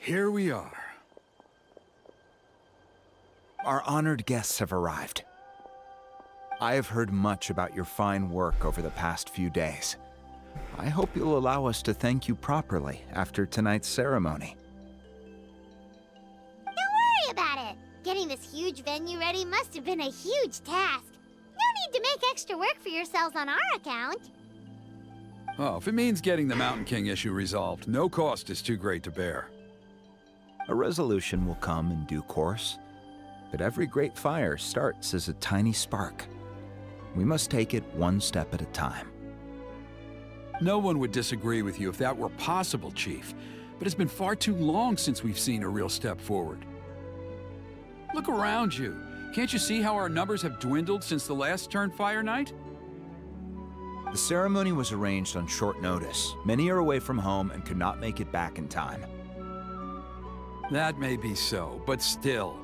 Here we are. Our honored guests have arrived. I have heard much about your fine work over the past few days. I hope you'll allow us to thank you properly after tonight's ceremony. Don't worry about it. Getting this huge venue ready must have been a huge task. No need to make extra work for yourselves on our account. Oh, if it means getting the Mountain King issue resolved, no cost is too great to bear. A resolution will come in due course, but every great fire starts as a tiny spark. We must take it one step at a time. No one would disagree with you if that were possible, Chief, but it's been far too long since we've seen a real step forward. Look around you. Can't you see how our numbers have dwindled since the last Turnfire night? The ceremony was arranged on short notice. Many are away from home and could not make it back in time. That may be so, but still.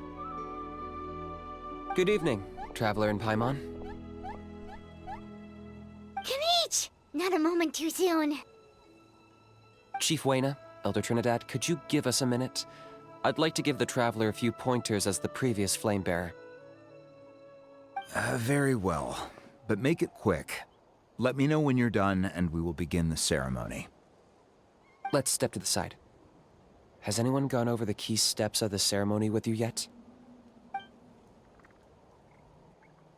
Good evening, Traveler in Paimon. Kinich! Not a moment too soon. Chief Wayna, Elder Trinidad, could you give us a minute? I'd like to give the Traveler a few pointers as the previous Flamebearer. Very well, but make it quick. Let me know when you're done and we will begin the ceremony. Let's step to the side. Has anyone gone over the key steps of the ceremony with you yet?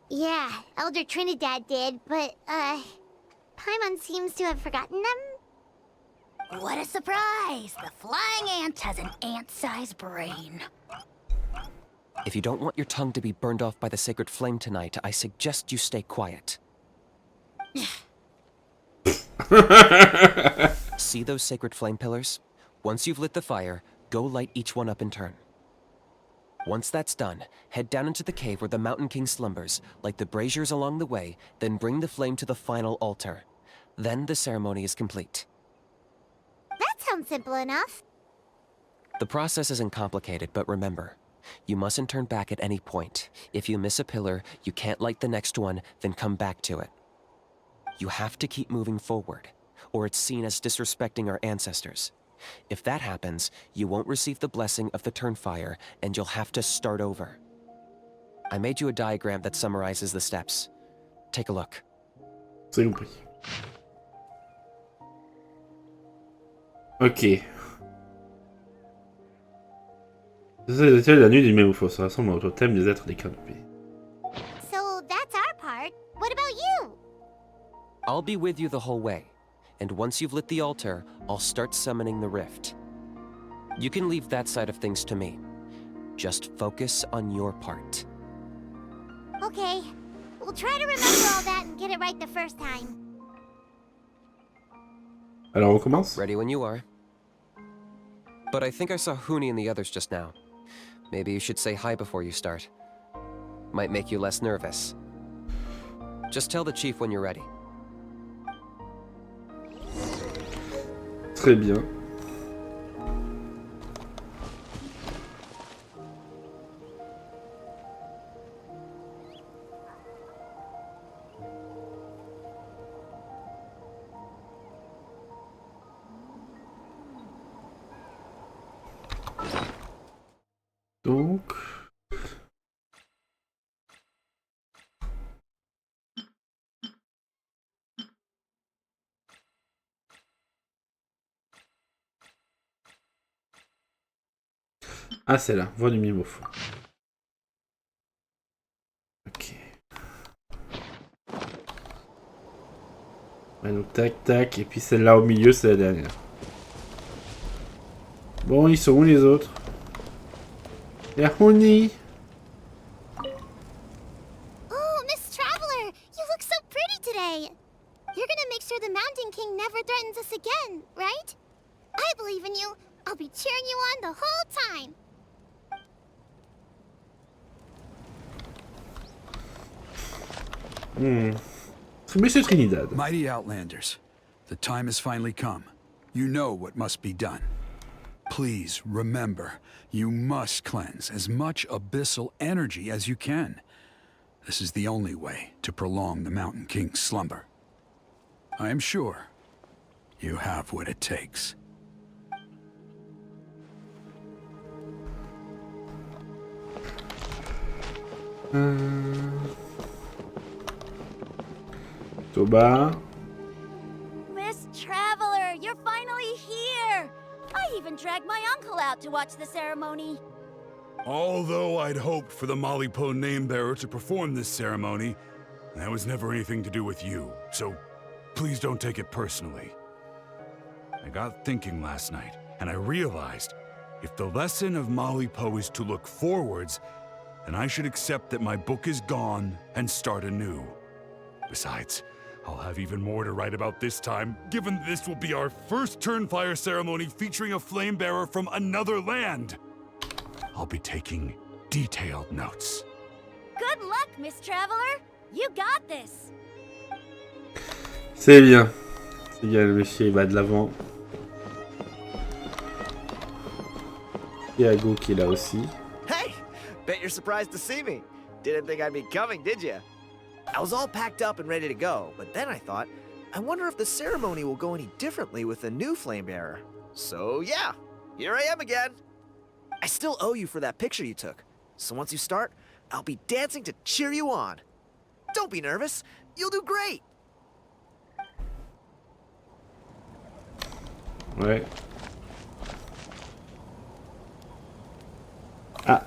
Yeah, Elder Trinidad did, but, Paimon seems to have forgotten them. What a surprise! The flying ant has an ant-sized brain. If you don't want your tongue to be burned off by the sacred flame tonight, I suggest you stay quiet. See those sacred flame pillars? Once you've lit the fire, go light each one up in turn. Once that's done, head down into the cave where the Mountain King slumbers, light the braziers along the way, then bring the flame to the final altar. Then the ceremony is complete. That sounds simple enough. The process isn't complicated, but remember, you mustn't turn back at any point. If you miss a pillar, you can't light the next one, then come back to it. You have to keep moving forward, or it's seen as disrespecting our ancestors. If that happens, you won't receive the blessing of the Turnfire, and you'll have to start over. I made you a diagram that summarizes the steps. Take a look. C'est compris. Ok. C'est ça les rituels de la nuit du Mnémofeu. Ça ressemble au totem des êtres des canopées. So that's our part. What about you? I'll be with you the whole way, and once you've lit the altar, I'll start summoning the rift. You can leave that side of things to me. Just focus on your part. Okay. We'll try to remember all that and get it right the first time. Alors on commence? Ready when you are. But I think I saw Huni and the others just now. Maybe you should say hi before you start. Might make you less nervous. Just tell the chief when you're ready. Très bien. Donc... Ah, c'est là, voix du Mnémofeu. Ok. Ouais, donc tac tac, et puis celle-là au milieu, c'est la dernière. Bon, ils sont où les autres? Y'a Huni! Oh, Miss Traveler, you look so pretty today. You're gonna make sure the Mountain King never threatens us again, right? I believe in you. I'll be cheering you on the whole time. Monsieur Trinidad. Mighty Outlanders, the time has finally come. You know what must be done. Please remember, you must cleanse as much abyssal energy as you can. This is the only way to prolong the Mountain King's slumber. I am sure you have what it takes. Toba. Miss Traveler, you're finally here! I even dragged my uncle out to watch the ceremony. Although I'd hoped for the Malipo name-bearer to perform this ceremony, that was never anything to do with you, so please don't take it personally. I got thinking last night, and I realized if the lesson of Malipo is to look forwards, then I should accept that my book is gone and start anew. Besides, I'll have even more to write about this time, given this will be our first Turnfire ceremony featuring a flame-bearer from another land. I'll be taking detailed notes. Good luck, Miss Traveler! You got this! C'est bien. C'est bien, le monsieur il va de l'avant. Il y a Go qui est là aussi. Hey! Bet you're surprised to see me. Didn't think I'd be coming, did ya? I was all packed up and ready to go, but then I thought, I wonder if the ceremony will go any differently with the new flame bearer. So yeah, here I am again. I still owe you for that picture you took. So once you start, I'll be dancing to cheer you on. Don't be nervous. You'll do great. Ouais. Ah.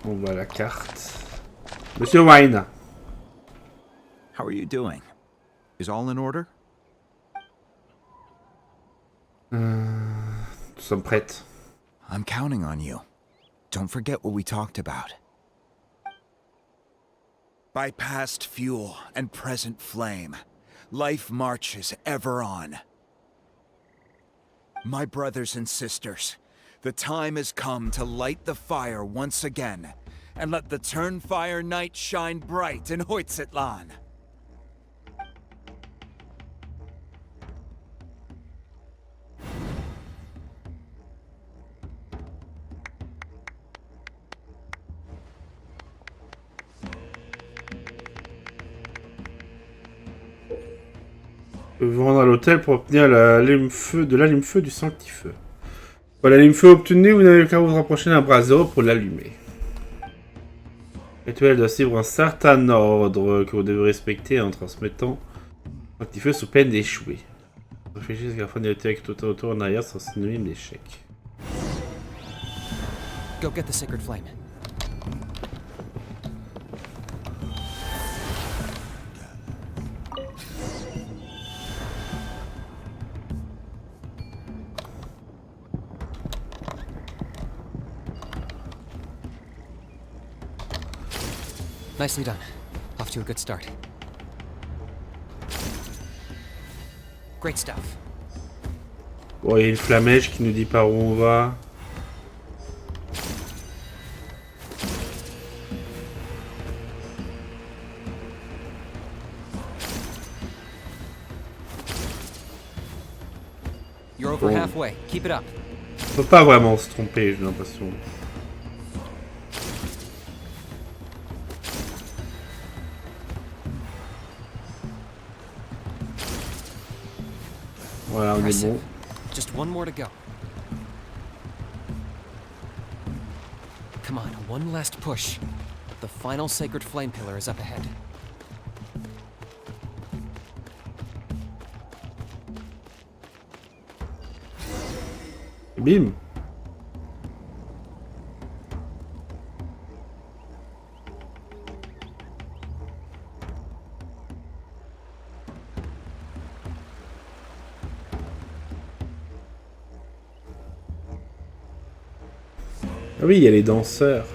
On voit la carte. Monsieur Wine. How are you doing? Is all in order? Nous sommes prêts. I'm counting on you. Don't forget what we talked about. By past fuel and present flame, life marches ever on. My brothers and sisters, the time has come to light the fire once again, and let the Turnfire night shine bright in Hoytzitlan. Vous rendre à l'hôtel pour obtenir l'allume-feu du sanctifeu. Voilà, l'allume-feu obtenu, vous n'avez qu'à vous rapprocher d'un brasero pour l'allumer. Le rituel doit suivre un certain ordre que vous devez respecter en transmettant le sanctifeu sous peine d'échouer. Réfléchissez qu'à la fin du rituel avec tout autour en arrière sans synonyme d'échec. Go get the sacred flame. Nicely done. Off to a good start. Great stuff. Bon, il y a une flamèche qui nous dit par où on va. You're over Bon. halfway. Keep it up. On peut pas vraiment se tromper, j'ai l'impression. Voilà, on est bon. Just one more to go. Come on, one last push. The final sacred flame pillar is up ahead. Bim. Ah oui, il y a les danseurs.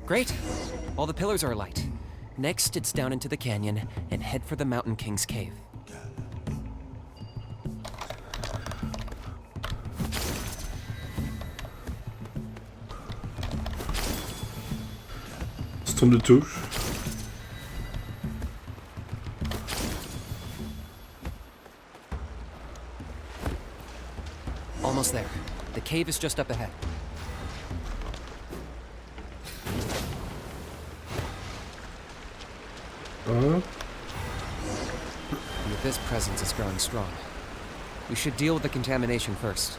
Great. All the pillars are alight. Next, it's down into the canyon and head for the Mountain King's cave. On se trompe de touche. Almost there. The cave is just up ahead. Hop. The abyss presence is growing strong. We should deal with the contamination first.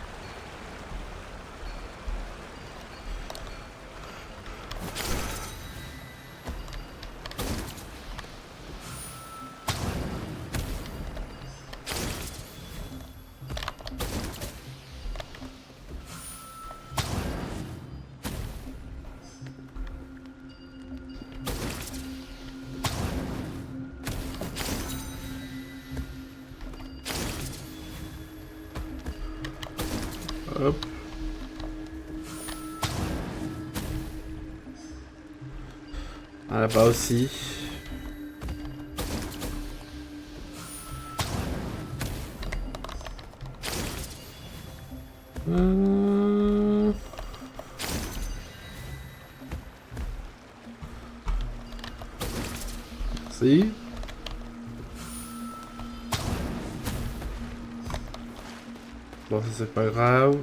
Hop. Ah, là-bas aussi. Merci. Bon, ça c'est pas grave.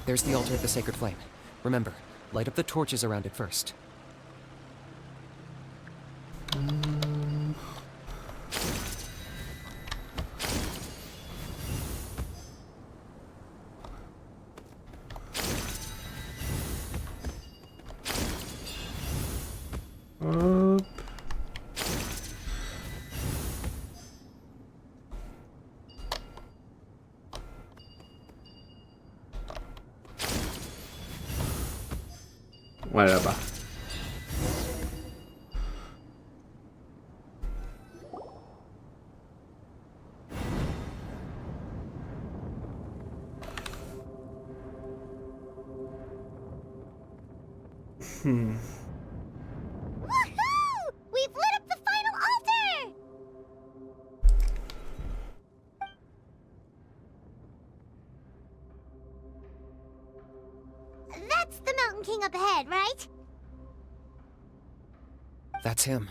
There's the altar of the sacred flame. Remember, light up the torches around it first. Hop. Ouais, là-bas. Woohoo! We've lit up the final altar! That's the Mountain King up ahead, right? That's him.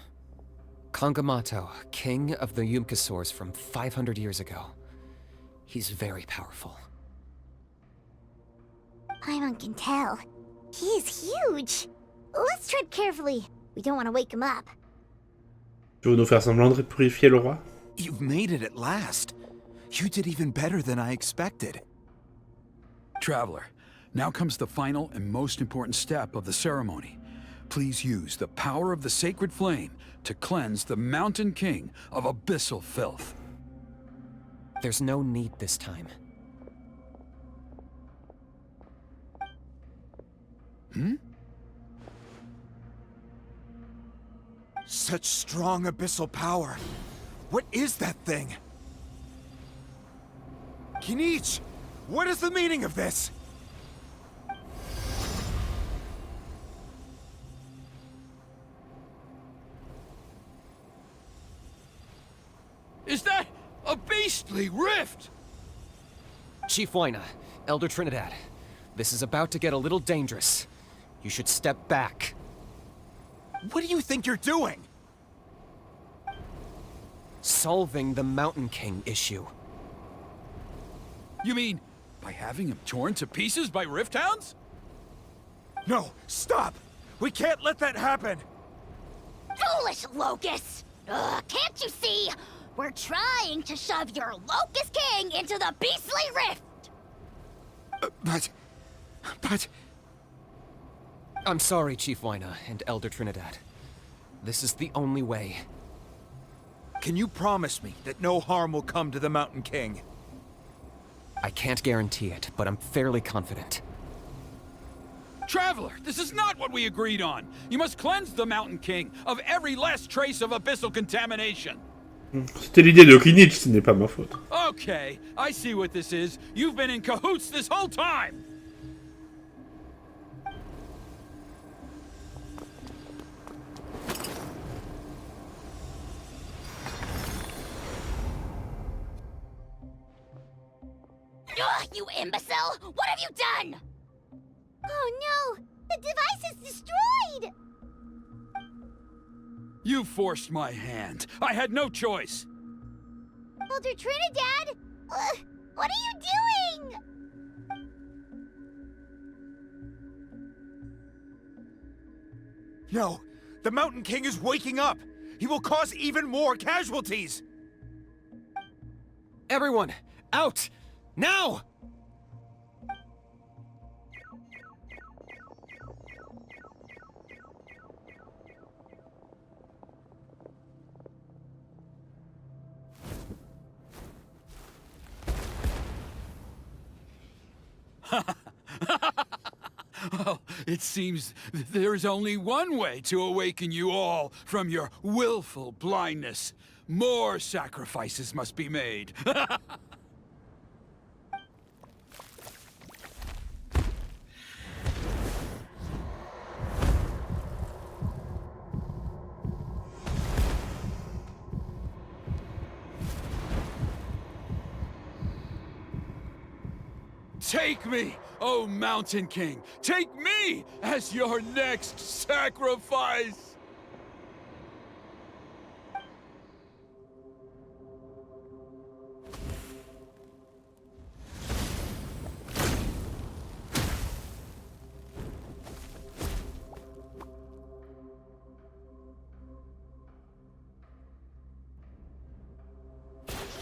Kangamato, king of the Yumkasaurs from 500 years ago. He's very powerful. Paimon can tell. He's huge. Let's tread carefully. We don't want to wake him up. Tu veux nous faire semblant de purifier le roi? You've made it at last. You did even better than I expected. Traveler, now comes the final and most important step of the ceremony. Please use the power of the sacred flame to cleanse the Mountain King of abyssal filth. There's no need this time. Such strong abyssal power. What is that thing? Kinich! What is the meaning of this? Is that a beastly rift? Chief Wyna, Elder Trinidad, this is about to get a little dangerous. You should step back. What do you think you're doing? Solving the Mountain King issue. You mean by having him torn to pieces by rift hounds? No, stop! We can't let that happen! Foolish Locust! Can't you see? We're trying to shove your Locust King into the beastly rift! But... I'm sorry, Chief Wyna and Elder Trinidad. This is the only way. Can you promise me that no harm will come to the Mountain King? I can't guarantee it, but I'm fairly confident. Traveler, this is not what we agreed on. You must cleanse the Mountain King of every last trace of abyssal contamination. C'était l'idée de Kinich, ce n'est pas ma faute. Okay, I see what this is. You've been in cahoots this whole time. You imbecile! What have you done? Oh no! The device is destroyed! You forced my hand. I had no choice. Elder Trinidad! What are you doing? No! The Mountain King is waking up! He will cause even more casualties! Everyone, out! Now! Well, it seems there is only one way to awaken you all from your willful blindness. More sacrifices must be made. Take me, O Mountain King! Take me as your next sacrifice!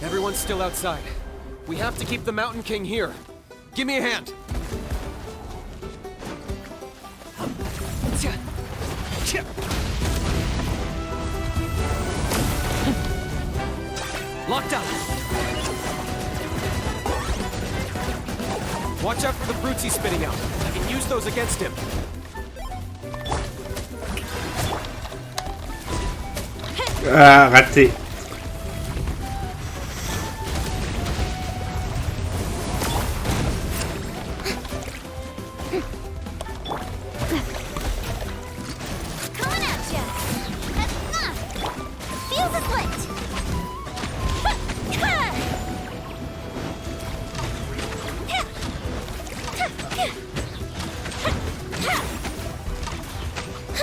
Everyone's still outside. We have to keep the Mountain King here. Give me a hand. Locked up. Watch out for the fruits he's spitting out. I can use those against him. Ah, raté.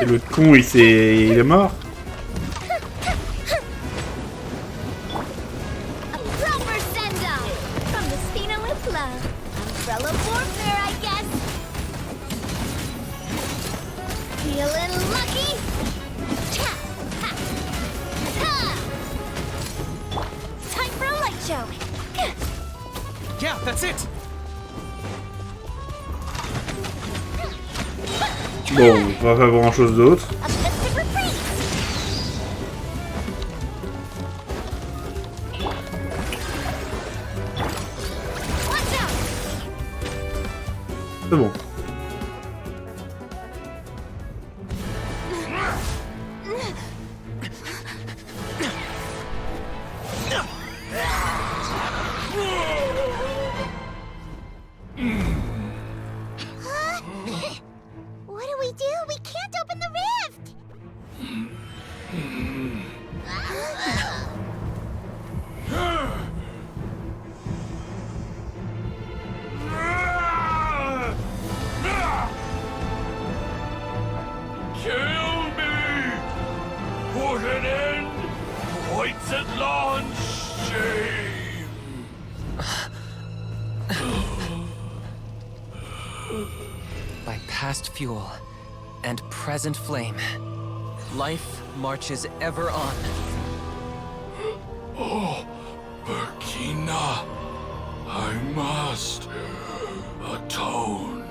Et l'autre con, il est mort. Yeah, that's it. Bon, on va pas grand chose d'autre. C'est bon. What do we do? We can't open the rift! Kill me! Put an end to White's shame! By past fuel and present flame, life marches ever on. Oh, Burkina, I must atone.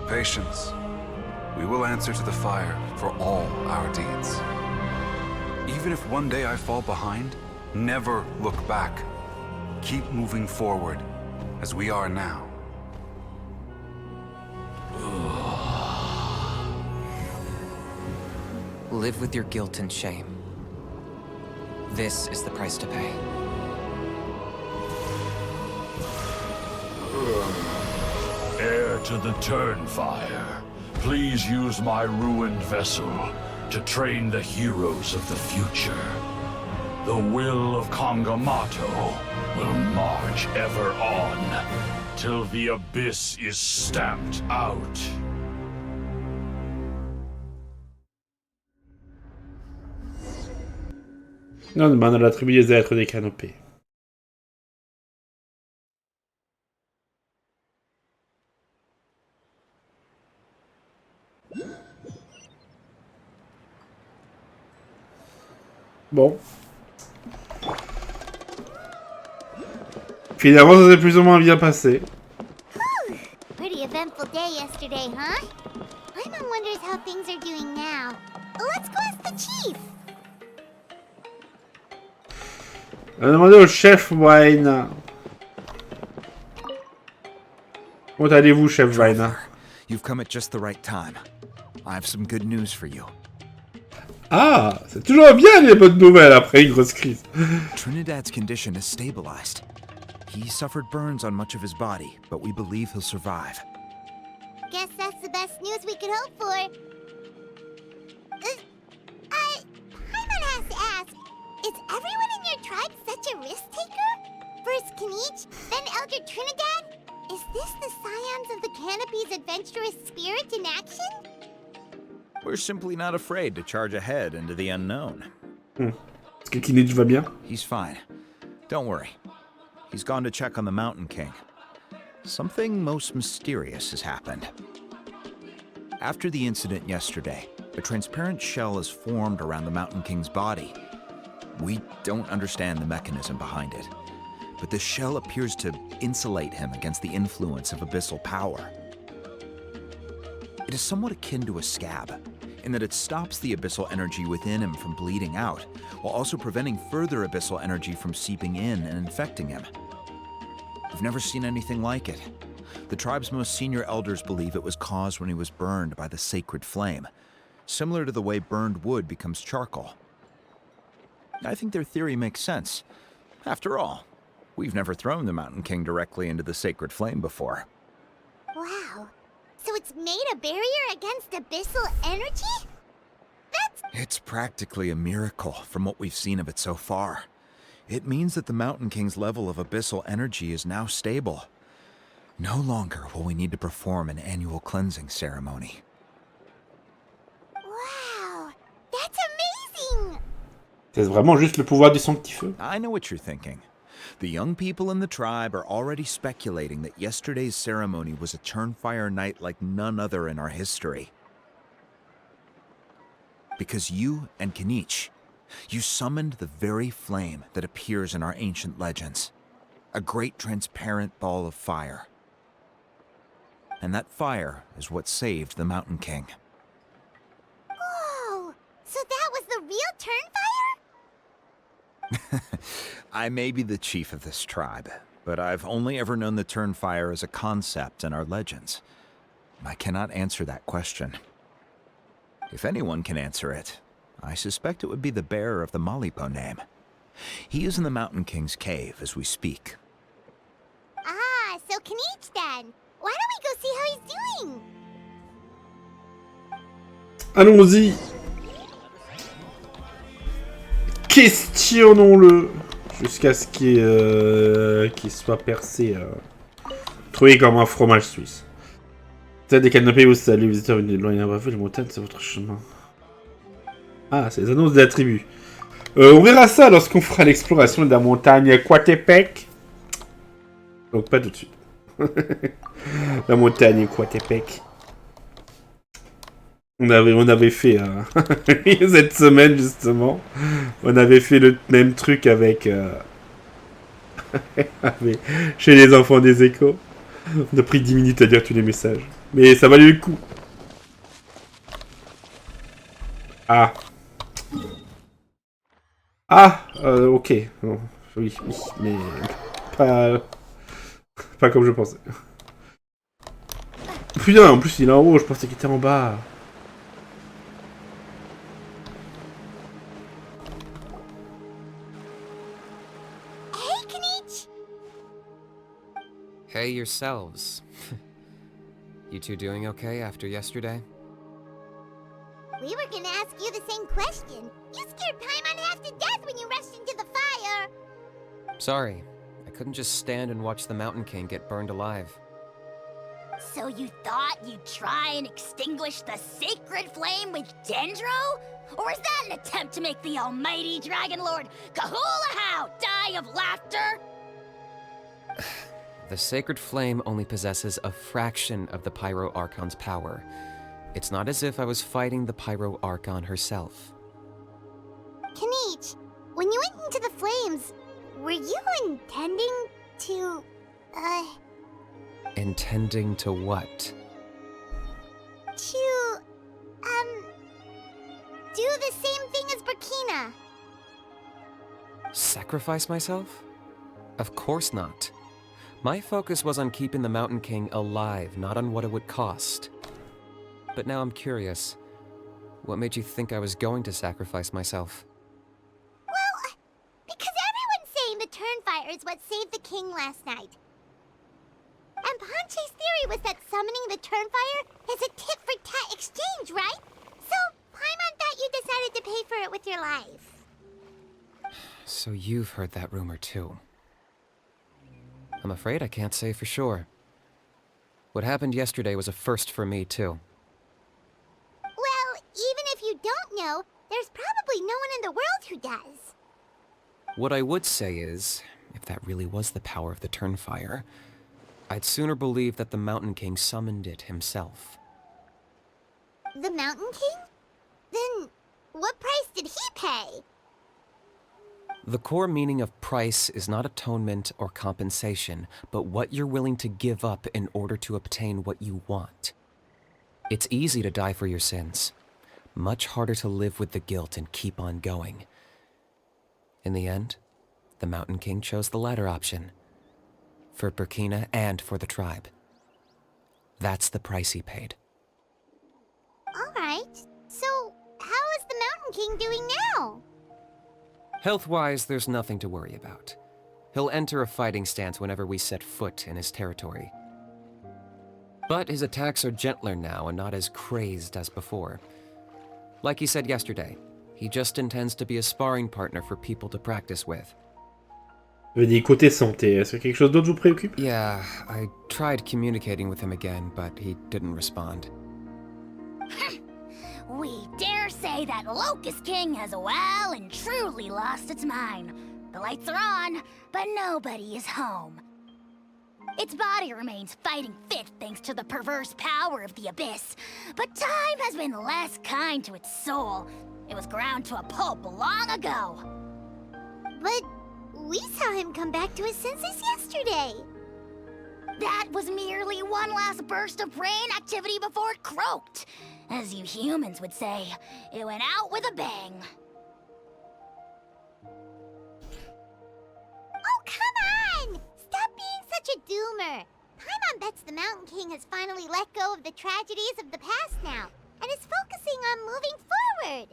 Patience. We will answer to the fire for all our deeds. Even if one day I fall behind, never look back. Keep moving forward, as we are now. Live with your guilt and shame. This is the price to pay. Heir to the Turnfire, please use my ruined vessel to train the heroes of the future. The will of Kangamato will march ever on, till the abyss is stamped out. On demande à la tribu des êtres des canopées. Bon. Finalement, ça s'est plus ou moins bien passé. Pretty eventful day yesterday, huh? Paimon wonders how things are doing now. Let's go ask the chief. On va demander au chef Waina. Comment allez-vous, chef Waina? You've come at just the right time. I have some good news for you. Ah, c'est toujours bien les bonnes nouvelles après une grosse crise. Trinidad's condition is stabilized. He suffered burns on much of his body, but we believe he'll survive. Guess that's the best news we could hope for. Paimon has to ask, is everyone in your tribe such a risk taker? First Kinich, then Elder Trinidad? Is this the scions of the Canopy's adventurous spirit in action? We're simply not afraid to charge ahead into the unknown. Est-ce que Kinich va bien? He's fine. Don't worry. He's gone to check on the Mountain King. Something most mysterious has happened. After the incident yesterday, a transparent shell is formed around the Mountain King's body. We don't understand the mechanism behind it, but the shell appears to insulate him against the influence of abyssal power. It is somewhat akin to a scab, in that it stops the abyssal energy within him from bleeding out, while also preventing further abyssal energy from seeping in and infecting him. We've never seen anything like it. The tribe's most senior elders believe it was caused when he was burned by the sacred flame, similar to the way burned wood becomes charcoal. I think their theory makes sense. After all, we've never thrown the Mountain King directly into the sacred flame before. Wow. So it's made a barrier against abyssal energy? It's practically a miracle from what we've seen of it so far. It means that the Mountain King's level of abyssal energy is now stable. No longer will we need to perform an annual cleansing ceremony. Wow, that's amazing! C'est vraiment juste le pouvoir du sanctifeu. I know what you're thinking. The young people in the tribe are already speculating that yesterday's ceremony was a Turnfire night like none other in our history. Because you and Kinich, you summoned the very flame that appears in our ancient legends. A great transparent ball of fire. And that fire is what saved the Mountain King. Whoa! So that was the real Turnfire? I may be the chief of this tribe, but I've only ever known the Turnfire as a concept in our legends. I cannot answer that question. If anyone can answer it, I suspect it would be the bearer of the Malipo name. He is in the Mountain King's cave as we speak. Ah, so Kinich then. Why don't we go see how he's doing? Allons-y. Questionnons-le jusqu'à ce qu'il soit percé, trouvé comme un fromage suisse. Tête des canapés, vous salut, les visiteurs venus de loin et bravo, les montagnes, c'est votre chemin. Ah, c'est les annonces de la tribu. On verra ça lorsqu'on fera l'exploration de la montagne Coatepec. Donc pas tout de suite. La montagne Coatepec. On avait fait cette semaine justement, on avait fait le même truc avec chez les enfants des échos. On a pris 10 minutes à dire tous les messages, mais ça valait le coup. Ah, ok, bon, oui, mais pas comme je pensais. Putain, en plus il est en haut, je pensais qu'il était en bas. Hey yourselves. You two doing okay after yesterday? We were gonna ask you the same question. You scared Paimon half to death when you rushed into the fire. Sorry, I couldn't just stand and watch the Mountain King get burned alive. So you thought you'd try and extinguish the sacred flame with Dendro? Or is that an attempt to make the almighty Dragon Lord Kahulahau die of laughter? The sacred flame only possesses a fraction of the Pyro Archon's power. It's not as if I was fighting the Pyro Archon herself. Kinich, when you went into the flames, were you intending to, Intending to what? to, do the same thing as Burkina? Sacrifice myself? Of course not. My focus was on keeping the Mountain King alive, not on what it would cost. But now I'm curious. What made you think I was going to sacrifice myself? Well, because everyone's saying the Turnfire is what saved the king last night. And Ponche's theory was that summoning the Turnfire is a tit-for-tat exchange, right? So, Paimon thought you decided to pay for it with your life. So you've heard that rumor too. I'm afraid I can't say for sure. What happened yesterday was a first for me too. Well, even if you don't know, there's probably no one in the world who does. What I would say is, if that really was the power of the Turnfire, I'd sooner believe that the Mountain King summoned it himself. The Mountain King? Then, what price did he pay? The core meaning of price is not atonement or compensation, but what you're willing to give up in order to obtain what you want. It's easy to die for your sins. Much harder to live with the guilt and keep on going. In the end, the Mountain King chose the latter option. For Burkina and for the tribe. That's the price he paid. Alright, so how is the Mountain King doing now? Health-wise, there's nothing to worry about. He'll enter a fighting stance whenever we set foot in his territory. But his attacks are gentler now and not as crazed as before. Like he said yesterday, he just intends to be a sparring partner for people to practice with. Des côtés santé, est-ce que quelque chose d'autre vous préoccupe? Yeah, I tried communicating with him again, but he didn't respond. We dare say that Locust King has well and truly lost its mind. The lights are on, but nobody is home. Its body remains fighting fit thanks to the perverse power of the Abyss, but time has been less kind to its soul. It was ground to a pulp long ago. But we saw him come back to his senses yesterday. That was merely one last burst of brain activity before it croaked. As you humans would say, it went out with a bang. Oh, come on! Stop being such a doomer. Paimon bets the Mountain King has finally let go of the tragedies of the past now, and is focusing on moving forward.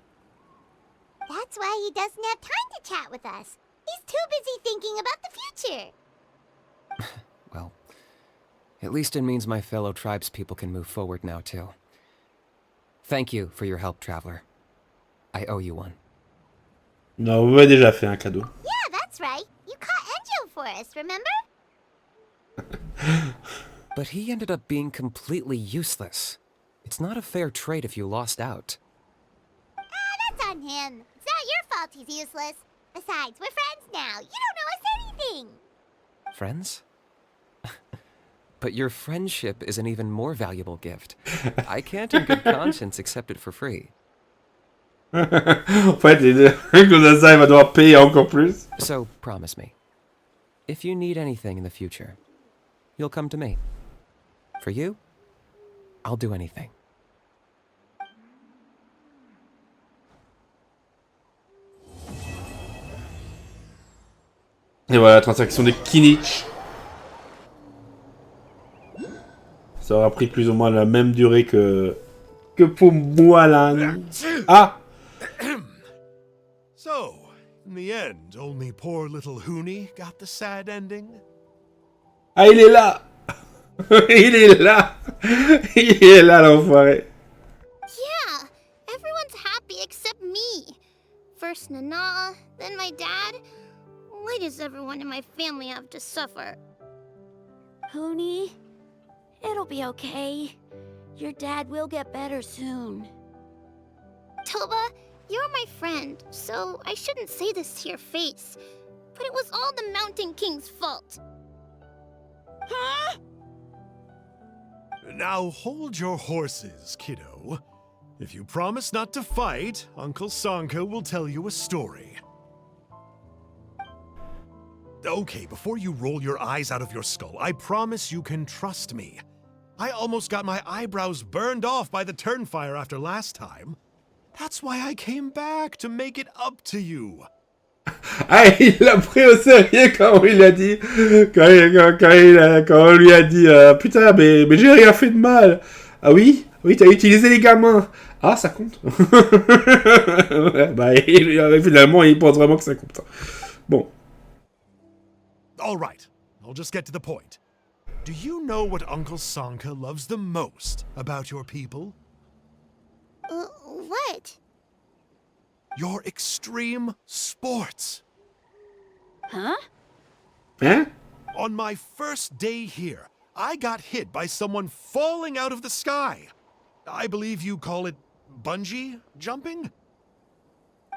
That's why he doesn't have time to chat with us. He's too busy thinking about the future. Well, at least it means my fellow tribespeople can move forward now too. Thank you for your help, Traveler. I owe you one. Non, vous m'avez déjà fait un cadeau. Yeah, that's right. You caught Enjo for us, remember? But he ended up being completely useless. It's not a fair trade if you lost out. That's on him. It's not your fault he's useless. Besides, we're friends now. You don't owe us anything. Friends? But your friendship is an even more valuable gift. I can't in good conscience accept it for free. En fait, comme ça, il va devoir payer encore plus. So, promise me. If you need anything in the future, you'll come to me. For you, I'll do anything. Et voilà la transaction de Kinich. Ça aura pris plus ou moins la même durée que pour moi là. Ah! So, in the end, only poor little Hoonie got the sad ending? Ah, il est là! Il est là! Il est là, l'enfoiré! Yeah, everyone's happy except me. First Nana, then my dad. Why does everyone in my family have to suffer? Hoonie, it'll be okay. Your dad will get better soon. Toba, you're my friend, so I shouldn't say this to your face. But it was all the Mountain King's fault. Huh? Now hold your horses, kiddo. If you promise not to fight, Uncle Sanka will tell you a story. Okay, before you roll your eyes out of your skull, I promise you can trust me. I almost got my eyebrows burned off by the turnfire after last time. That's why I came back, to make it up to you. Ah, il l'a pris au sérieux quand il a dit... Quand on lui a dit putain, mais j'ai rien fait de mal. Ah oui? Oui, t'as utilisé les gamins. Ah, ça compte. Ouais, bah, finalement, il pense vraiment que ça compte. Bon. All right, I'll just get to the point. Do you know what Uncle Sanka loves the most about your people? What? Your extreme sports. Huh? Hein? On my first day here, I got hit by someone falling out of the sky. I believe you call it bungee jumping?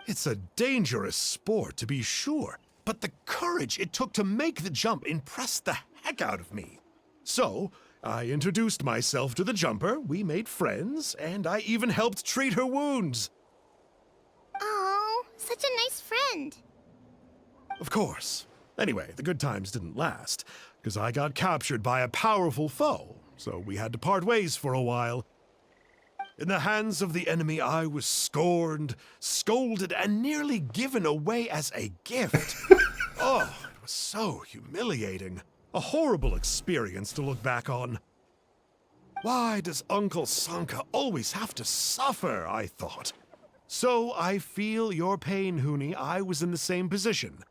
It's a dangerous sport, to be sure, but the courage it took to make the jump impressed the heck out of me. So, I introduced myself to the jumper, we made friends, and I even helped treat her wounds. Oh, such a nice friend. Of course. Anyway, the good times didn't last, because I got captured by a powerful foe, so we had to part ways for a while. In the hands of the enemy, I was scorned, scolded, and nearly given away as a gift. Oh, it was so humiliating. A horrible experience to look back on. Why does Uncle Sanka always have to suffer, I thought. So I feel your pain, Hoonie. I was in the same position.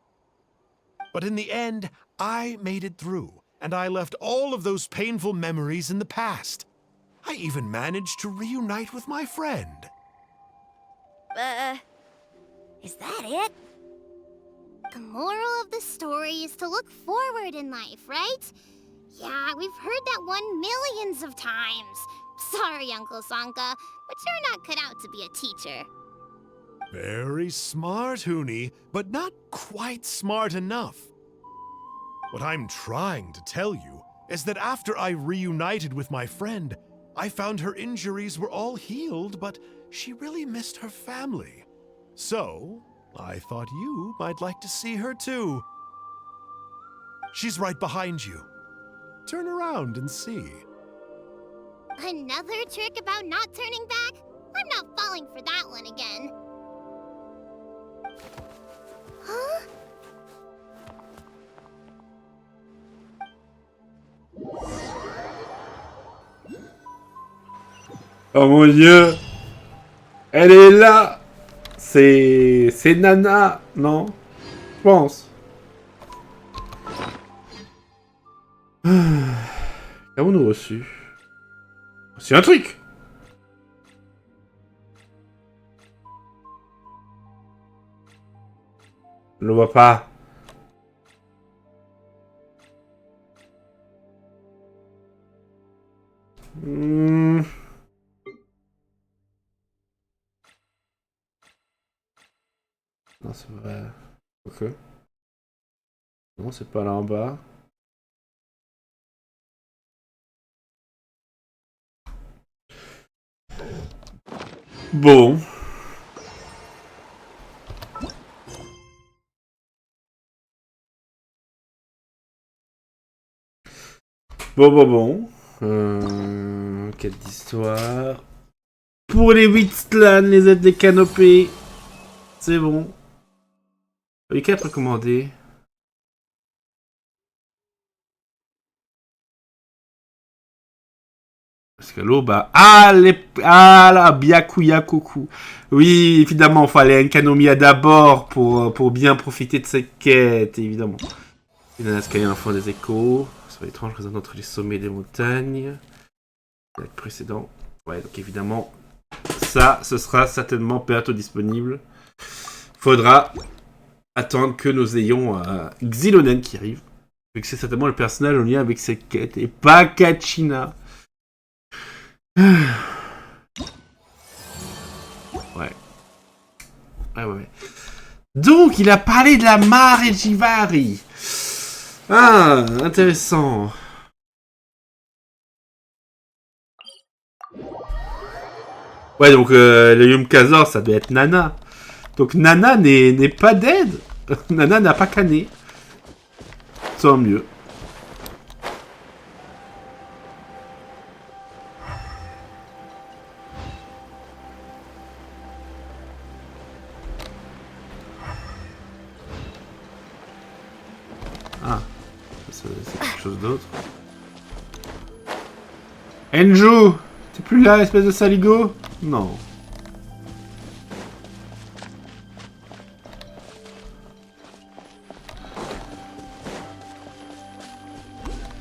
But in the end, I made it through, and I left all of those painful memories in the past. I even managed to reunite with my friend. Is that it? The moral of the story is to look forward in life, right? Yeah, we've heard that one millions of times. Sorry, Uncle Sanka, but you're not cut out to be a teacher. Very smart, Hoonie, but not quite smart enough. What I'm trying to tell you is that after I reunited with my friend, I found her injuries were all healed, but she really missed her family. So, I thought you might like to see her too. She's right behind you. Turn around and see. Another trick about not turning back? I'm not falling for that one again. Huh? Oh mon Dieu! Elle est là! C'est Nana, non? Je pense. Qu'avons-nous reçu? C'est un truc! Je le vois pas. Non, c'est vrai. Ok. Non, c'est pas là en bas. Bon. Bon. Quête d'histoire. Pour les 8 clans, les aides des canopées. C'est bon. Il y a qu'à être recommandé. Parce que l'eau, bah... Ah, la Byakuya Koku. Oui, évidemment, il fallait un Kanomiya d'abord pour bien profiter de cette quête, évidemment. Il y a un escalier enfant des échos. Sur l'étrange résonance entre les sommets des montagnes. Le précédent. Ouais, donc évidemment, ça, ce sera certainement bientôt disponible. Faudra attendre que nous ayons Xilonen qui arrive. Vu que c'est certainement le personnage en lien avec cette quête et pas Kachina. Ouais. Ouais. Donc, il a parlé de la mare et Jivari. Ah, intéressant. Ouais, donc le Yumkazor, ça doit être Nana. Donc Nana n'est pas dead. Nana n'a pas canné. Tant mieux. Ah, c'est quelque chose d'autre. Enju, t'es plus là, espèce de saligo? Non.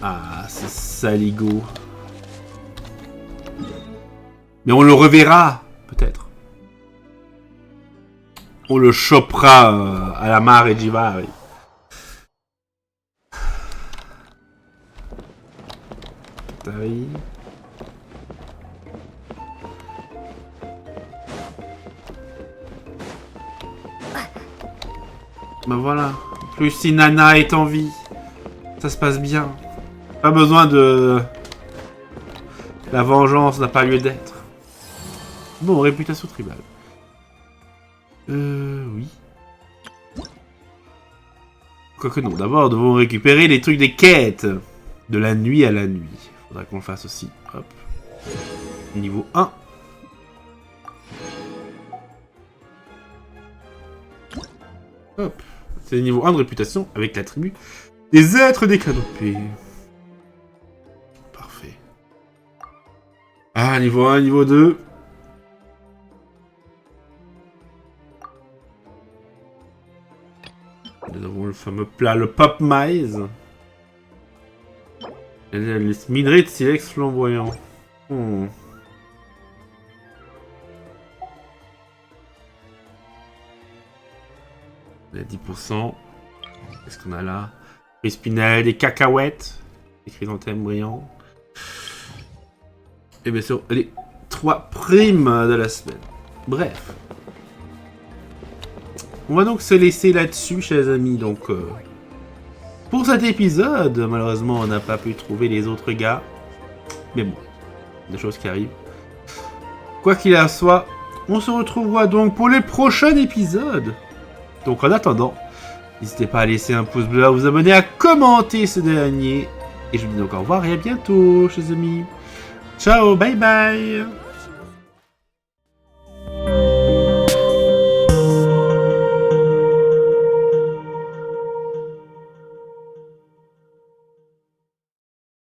Ah, c'est saligo. Mais on le reverra, peut-être. On le chopera à la mare et Jivari. Oui. Ben voilà. En plus, si Nana est en vie, ça se passe bien. Pas besoin de... La vengeance n'a pas lieu d'être. Bon, réputation tribale. Oui. Quoique non, d'abord, nous devons récupérer les trucs des quêtes. De la nuit à la nuit. Faudra qu'on le fasse aussi. Hop. Niveau 1. Hop. C'est le niveau 1 de réputation avec la tribu des êtres des canopées. Parfait. Ah, niveau 1, niveau 2. Nous avons le fameux plat, le pop maïs. Les minerais de silex flamboyant. On a 10%. Qu'est-ce qu'on a là? Les spinels, des cacahuètes. Des chrysanthèmes brillants. Et bien sûr, les 3 primes de la semaine. Bref. On va donc se laisser là-dessus, chers amis. Donc, pour cet épisode, malheureusement, on n'a pas pu trouver les autres gars. Mais bon, des choses qui arrivent. Quoi qu'il en soit, on se retrouvera donc pour les prochains épisodes. Donc en attendant, n'hésitez pas à laisser un pouce bleu, à vous abonner, à commenter ce dernier. Et je vous dis donc au revoir et à bientôt, chers amis. Ciao, bye bye.